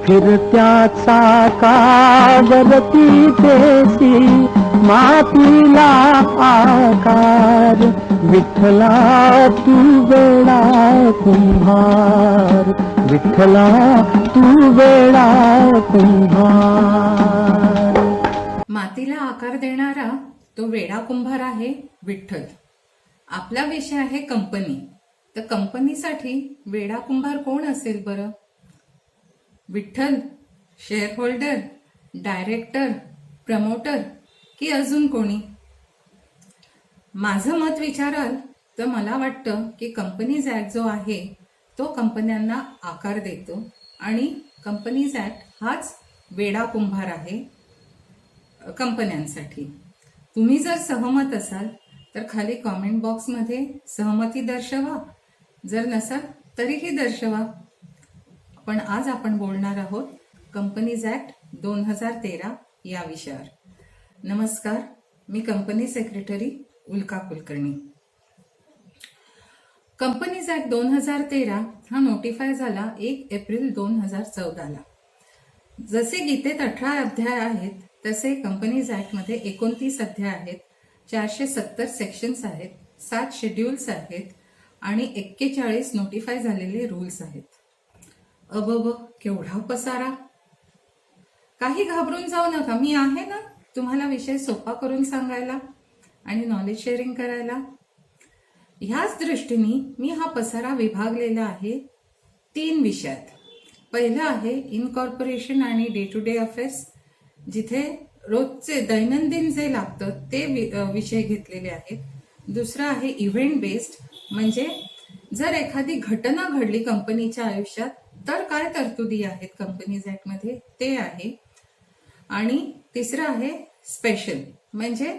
फिरत्या चाकावरती देशी मातीला आकार, विठ्ठला तू वेडा कुंभार, विठ्ठला तू वेडा कुंभार. मातीला आकार देणारा तो वेडा कुंभार आहे विठ्ठल. आपला विषय आहे कंपनी. तर कंपनीसाठी वेडा कुंभार कोण असेल बरं? Vitthal, share holder, director, promoter की अजून कोणी? माझं मत विचाराल तर मला वाटतं की कंपनीज ऍक्ट जो आहे तो कंपन्यांना आकार देतो आणि कंपनीज ऍक्ट हाच वेडा कुंभार आहे कंपन्यांसाठी. तुम्ही जर सहमत असाल तर खाली कॉमेंट बॉक्समध्ये सहमती दर्शवा, जर नसाल तरीही दर्शवा. पण आज आपण बोलणार आहोत कंपनीज ऍक्ट 2013 या विषयावर. नमस्कार, मी कंपनी सेक्रेटरी उल्का कुलकर्णी. कंपनीज ऍक्ट 2013 हा नोटिफाय झाला 1 एप्रिल 2014ला. जसे गीतेत 18 अध्याय आहेत तसे कंपनीज ऍक्ट मध्ये 29 अध्याय आहेत, 470 सेक्शन्स आहेत, 7 शेड्यूल्स आहेत आणि 41 नोटिफाय झालेले रूल्स आहेत. अबब, केवढा पसारा. काही घाबरून जाऊ नका, मी आहे ना तुम्हाला विषय सोपा करून सांगायला आणि नॉलेज शेअरिंग करायला. ह्याच दृष्टीने मी हा पसारा विभागलेला आहे 3 विषयात. पहिलं आहे इनकॉर्पोरेशन आणि डे टू डे अफेअर्स, जिथे रोजचे दैनंदिन जे लागतं ते विषय घेतलेले आहेत. दुसरं आहे इव्हेंट बेस्ड, म्हणजे जर एखादी घटना घडली कंपनीच्या आयुष्यात तर काय तरतुदी आहेत कंपनीज ऍक्ट मध्ये ते आहे. आणि तिसरं आहे स्पेशल, म्हणजे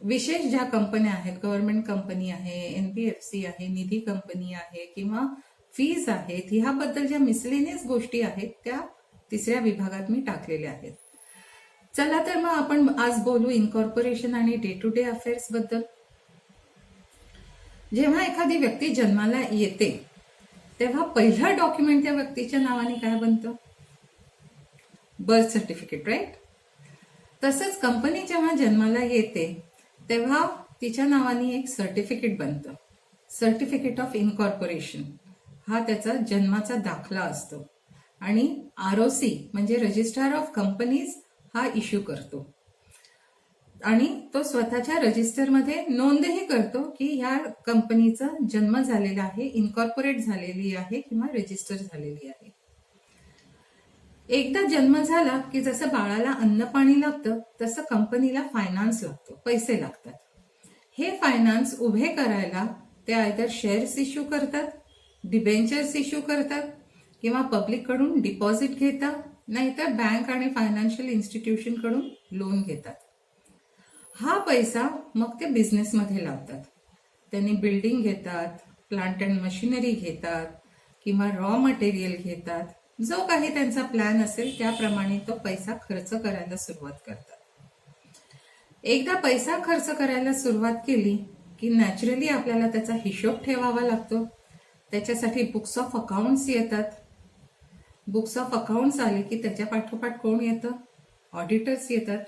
विशेष ज्या कंपन्या आहेत, गव्हर्नमेंट कंपनी आहे, एनबीएफसी आहे, निधी कंपनी आहे किंवा फीज आहेत, ह्याबद्दल ज्या मिसलेनियस गोष्टी आहेत त्या तिसऱ्या विभागात मी टाकलेल्या आहेत. चला तर मग आपण आज बोलू इनकॉर्पोरेशन आणि डे टू डे अफेअर्स बद्दल. जेव्हा एखादी व्यक्ती जन्माला येते तेव्हा पहिलं डॉक्युमेंट त्या व्यक्तीच्या नावाने काय बनतं? Birth certificate, right? तसंच कंपनी जेव्हा जन्माला येते तेव्हा तिच्या नावाने एक सर्टिफिकेट बनतं, सर्टिफिकेट ऑफ इनकॉर्पोरेशन. हा त्याचा जन्माचा दाखला असतो आणि आरओसी म्हणजे रजिस्ट्रार ऑफ कंपनीज हा इश्यू करतो आणि तो स्वतःच्या रजिस्टरमध्ये नोंदही करतो की ह्या कंपनीचा जन्म झालेला आहे, इनकॉर्पोरेट झालेली आहे किंवा रजिस्टर झालेली आहे. एकदा जन्म झाला की जसं बाळाला अन्न पाणी लागतं तसं कंपनीला फायनान्स लागतो, पैसे लागतात. हे फायनान्स उभे करायला ते आयदर शेअर्स इश्यू करतात, डिबेंचर्स इश्यू करतात किंवा पब्लिक कडून डिपॉझिट घेतात, नाहीतर बँक आणि फायनान्शियल इन्स्टिट्यूशन कडून लोन घेतात. हा पैसा मग ते बिझनेसमध्ये लावतात. त्यांनी बिल्डिंग घेतात, प्लांट अँड मशिनरी घेतात किंवा रॉ मटेरियल घेतात. जो काही त्यांचा प्लॅन असेल त्याप्रमाणे तो पैसा खर्च करायला सुरुवात करतात. एकदा पैसा खर्च करायला सुरुवात केली की नॅचरली आपल्याला त्याचा हिशोब ठेवावा लागतो. त्याच्यासाठी बुक्स ऑफ अकाउंट्स येतात. बुक्स ऑफ अकाउंट्स आले की त्याच्या पाठोपाठ कोण येतं? ऑडिटर्स येतात.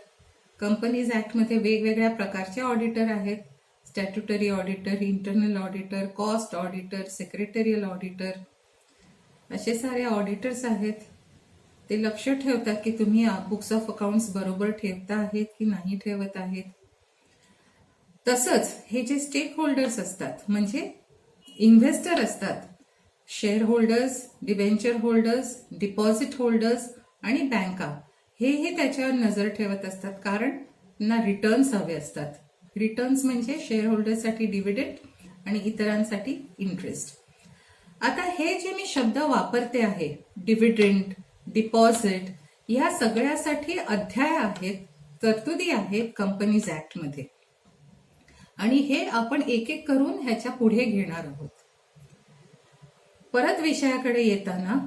कंपनीज ऍक्ट मध्ये वेगवेगळ्या प्रकारचे ऑडिटर आहेत. Statutory auditor, internal auditor, cost auditor, secretarial auditor, असे सारे ऑडिटर्स आहेत. ते लक्ष ठेवतात की तुम्ही बुक्स ऑफ अकाउंट्स बरोबर ठेवता आहेत की नाही ठेवत आहेत. तसंच हे जे स्टेक होल्डर्स असतात म्हणजे इन्व्हेस्टर असतात, share holders, debenture holders, deposit holders आणि बँका, हेही त्याच्यावर नजर ठेवत असतात कारण त्यांना रिटर्न्स हवे असतात. रिटर्न्स म्हणजे शेअर होल्डरसाठी डिव्हिडंड आणि इतरांसाठी इंटरेस्ट. आता हे जे मी शब्द वापरते आहे, डिव्हिडंड, डिपॉझिट, या सगळ्यासाठी अध्याय आहेत, तरतुदी आहेत कंपनीज ऍक्ट मध्ये आणि हे आपण एक एक करून ह्याच्या पुढे घेणार आहोत. परत विषयाकडे येताना,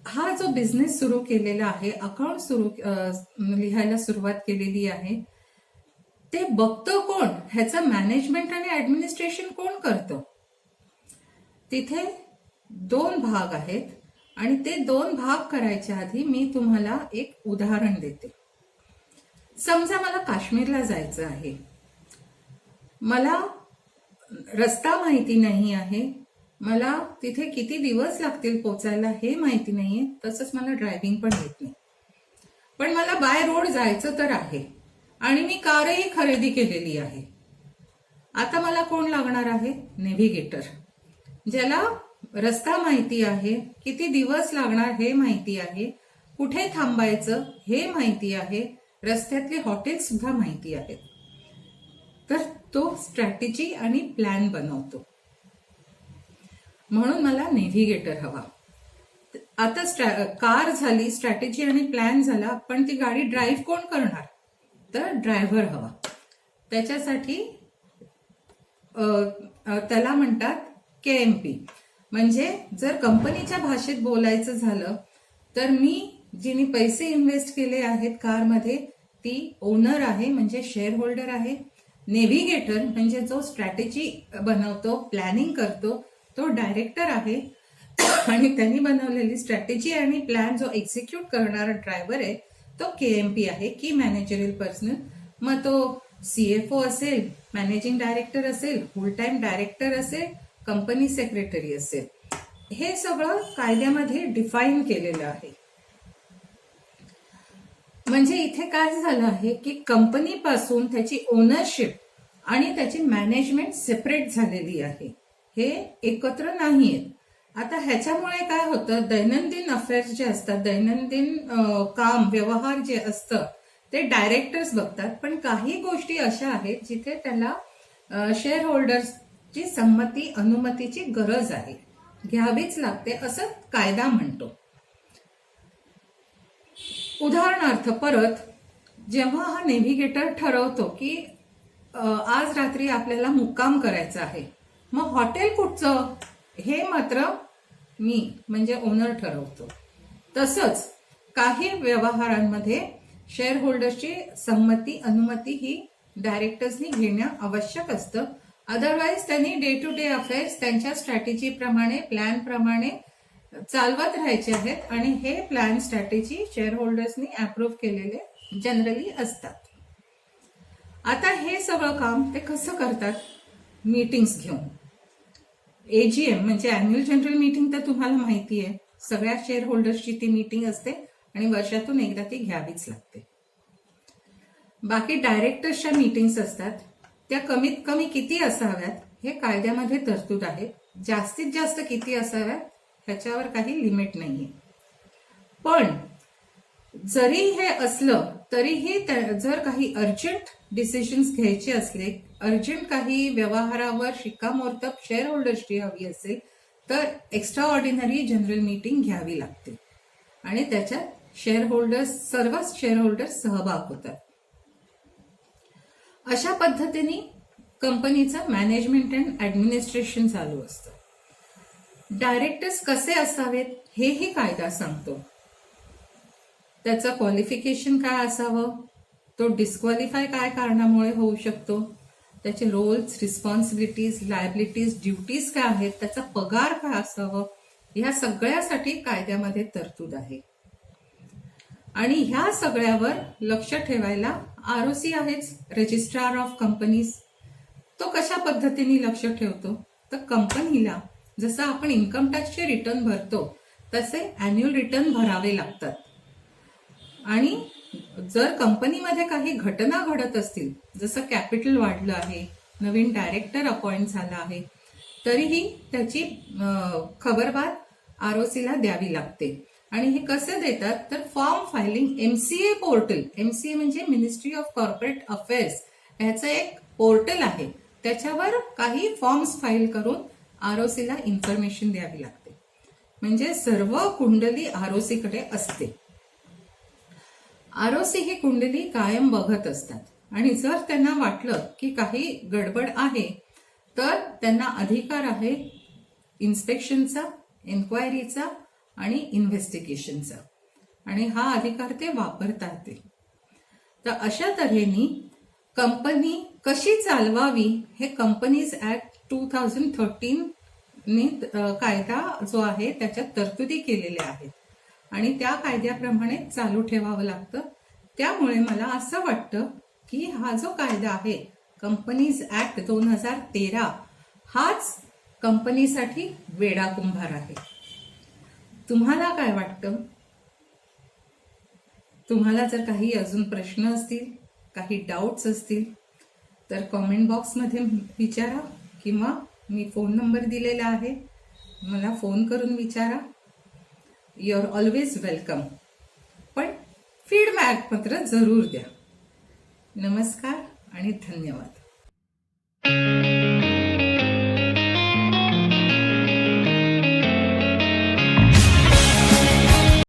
हा जो बिझनेस सुरू केलेला आहे, अकाउंट लिहायला सुरुवात केलेली आहे, ते बघतं कोण? ह्याचं मॅनेजमेंट आणि ऍडमिनिस्ट्रेशन कोण करतं? तिथे 2 भाग आहेत. आणि ते 2 भाग करायच्या आधी मी तुम्हाला एक उदाहरण देते. समजा मला काश्मीरला जायचं आहे. मला रस्ता माहिती नाही आहे, मला तिथे किती दिवस लागतील पोचायला हे माहिती नाहीये, तसंच मला ड्रायव्हिंग पण येत नाही. पण मला बाय रोड जायचं तर आहे आणि मी कारही खरेदी केलेली आहे. आता मला कोण लागणार आहे? नेव्हिगेटर, ज्याला रस्ता माहिती आहे, किती दिवस लागणार हे माहिती आहे, कुठे थांबायचं हे माहिती आहे, रस्त्यातले हॉटेल सुद्धा माहिती आहेत. तर तो स्ट्रॅटेजी आणि प्लॅन बनवतो. म्हणून मला नेव्हिगेटर हवा. आता कार झाली, स्ट्रॅटेजी आणि प्लॅन झाला, पण ती गाडी ड्राईव्ह कोण करणार? तर ड्रायव्हर हवा. त्याच्यासाठी त्याला म्हणतात KMP. म्हणजे जर कंपनीच्या भाषेत बोलायचं झालं तर मी जिने पैसे इन्व्हेस्ट केले आहेत कारमध्ये ती ओनर आहे, म्हणजे शेअर होल्डर आहे. नेव्हिगेटर म्हणजे जो स्ट्रॅटेजी बनवतो, प्लॅनिंग करतो, तो डायरेक्टर आहे. आणि त्यांनी बनवलेली स्ट्रॅटेजी आणि प्लॅन जो एक्झिक्यूट करणारा ड्रायव्हर आहे तो KMP आहे, की मॅनेजरियल पर्सनल. मग तो CFO असेल, मॅनेजिंग डायरेक्टर असेल, फुल टाइम डायरेक्टर असेल, कंपनी सेक्रेटरी असेल. हे सगळं कायद्यामध्ये डिफाईन केलेलं आहे. म्हणजे इथे काय झालं आहे की कंपनीपासून त्याची ओनरशिप आणि त्याची मॅनेजमेंट सेपरेट झालेली आहे, हे एकत्र नाहीयेत. आता ह्याच्यामुळे काय होतं, दैनंदिन अफेअर्स जे असतात, दैनंदिन काम व्यवहार जे असतं ते डायरेक्टर्स बघतात. पण काही गोष्टी अशा आहेत जिथे त्याला शेअर होल्डर्सची संमती, अनुमतीची गरज आहे, घ्यावीच लागते असं कायदा म्हणतो. उदाहरणार्थ परत जेव्हा हा नेव्हिगेटर ठरवतो की आज रात्री आपल्याला मुक्काम करायचा आहे, मग हॉटेल कुठचं हे मात्र मी म्हणजे ओनर ठरवतो. तसंच काही व्यवहारांमध्ये शेअर होल्डर्सची संमती, अनुमती ही डायरेक्टर्सनी घेणं आवश्यक असतं. अदरवाईज त्यांनी डे टू डे अफेअर्स त्यांच्या स्ट्रॅटेजी प्रमाणे, प्लॅन प्रमाणे चालवत राहायचे आहेत आणि हे प्लॅन, स्ट्रॅटेजी शेअर होल्डर्सनी अप्रूव्ह केलेले जनरली असतात. आता हे सगळं काम ते कसं करतात? मीटिंग्स घेऊन. AGM म्हणजे अॅन्युअल जनरल मीटिंग तर तुम्हाला माहिती आहे, सगळ्या शेअर होल्डर्सची ती मीटिंग असते आणि वर्षातून एकदा ती घ्यावीच लागते. बाकी डायरेक्टर्सच्या मीटिंग्स असतात, त्या कमीत कमी किती असाव्यात हे कायद्यामध्ये तरतूद आहे. जास्तीत जास्त किती असाव्यात ह्याच्यावर काही लिमिट नाहीये. पण जरी हे असलं तरीही जर काही अर्जंट डिसिजन्स घ्यायचे असले, अर्जंट काही व्यवहारावर शिक्कामोर्तब शेअर होल्डर्सची हवी असेल तर एक्स्ट्रा ऑर्डिनरी जनरल मीटिंग घ्यावी लागते आणि त्याच्यात शेअर होल्डर्स, सर्वच शेअर होल्डर्स सहभाग होतात. अशा पद्धतीने कंपनीचं मॅनेजमेंट अँड ऍडमिनिस्ट्रेशन चालू असतं. डायरेक्टर्स कसे असावेत हेही कायदा सांगतो. त्याचं क्वालिफिकेशन काय असावं, तो डिस्क्वालिफाय काय कारणामुळे होऊ शकतो, त्याचे रोल्स, रिस्पॉन्सिबिलिटीज, लायबिलिटीज, ड्युटीज काय आहेत, त्याचा पगार काय असावं, ह्या सगळ्यासाठी कायद्यामध्ये तरतूद आहे. आणि ह्या सगळ्यावर लक्ष ठेवायला ROC आहेच, रजिस्ट्रार ऑफ कंपनीज. तो कशा पद्धतीने लक्ष ठेवतो, तर कंपनीला जसं आपण इन्कम टॅक्सचे रिटर्न भरतो तसे अॅन्युअल रिटर्न भरावे लागतात. आणि जर कंपनीमध्ये काही घटना घडत असतील, जसं कॅपिटल वाढलं आहे, नवीन डायरेक्टर अपॉइंट झाला आहे, तरीही त्याची खबरबात ROCला द्यावी लागते. आणि हे कसे देतात तर form filing MCA portal, MCA म्हणजे मिनिस्ट्री ऑफ कॉर्पोरेट अफेअर्स, ह्याचं एक पोर्टल आहे, त्याच्यावर काही फॉर्म्स फाईल करून ROCला इन्फॉर्मेशन द्यावी लागते. म्हणजे सर्व कुंडली ROCकडे असते. ROC ही कुंडली कायम बघत असतात आणि जर त्यांना वाटलं की काही गडबड आहे तर त्यांना अधिकार आहे इन्स्पेक्शनचा, एन्क्वायरीचा आणि इन्व्हेस्टिगेशनचा, आणि हा अधिकार ते वापरतात. तर अशा तऱ्हेने कंपनी कशी चालवावी हे कंपनीज ऍक्ट 2013 कायदा जो आहे त्याच्यात तरतुदी केलेल्या आहेत आणि त्या कायद्याप्रमाणे चालू ठेवावं लागतं. त्यामुळे मला असं वाटतं की हा जो कायदा आहे कंपनीज ऍक्ट 2013 हाच कंपनीसाठी वेडा कुंभार आहे. तुम्हाला काय वाटतं? तुम्हाला जर काही अजून प्रश्न असतील, काही डाऊट्स असतील तर कॉमेंट बॉक्समध्ये विचारा किंवा मी फोन नंबर दिलेला आहे, मला फोन करून विचारा. You are always welcome. पण फीडबॅक मात्र जरूर द्या. नमस्कार आणि धन्यवाद.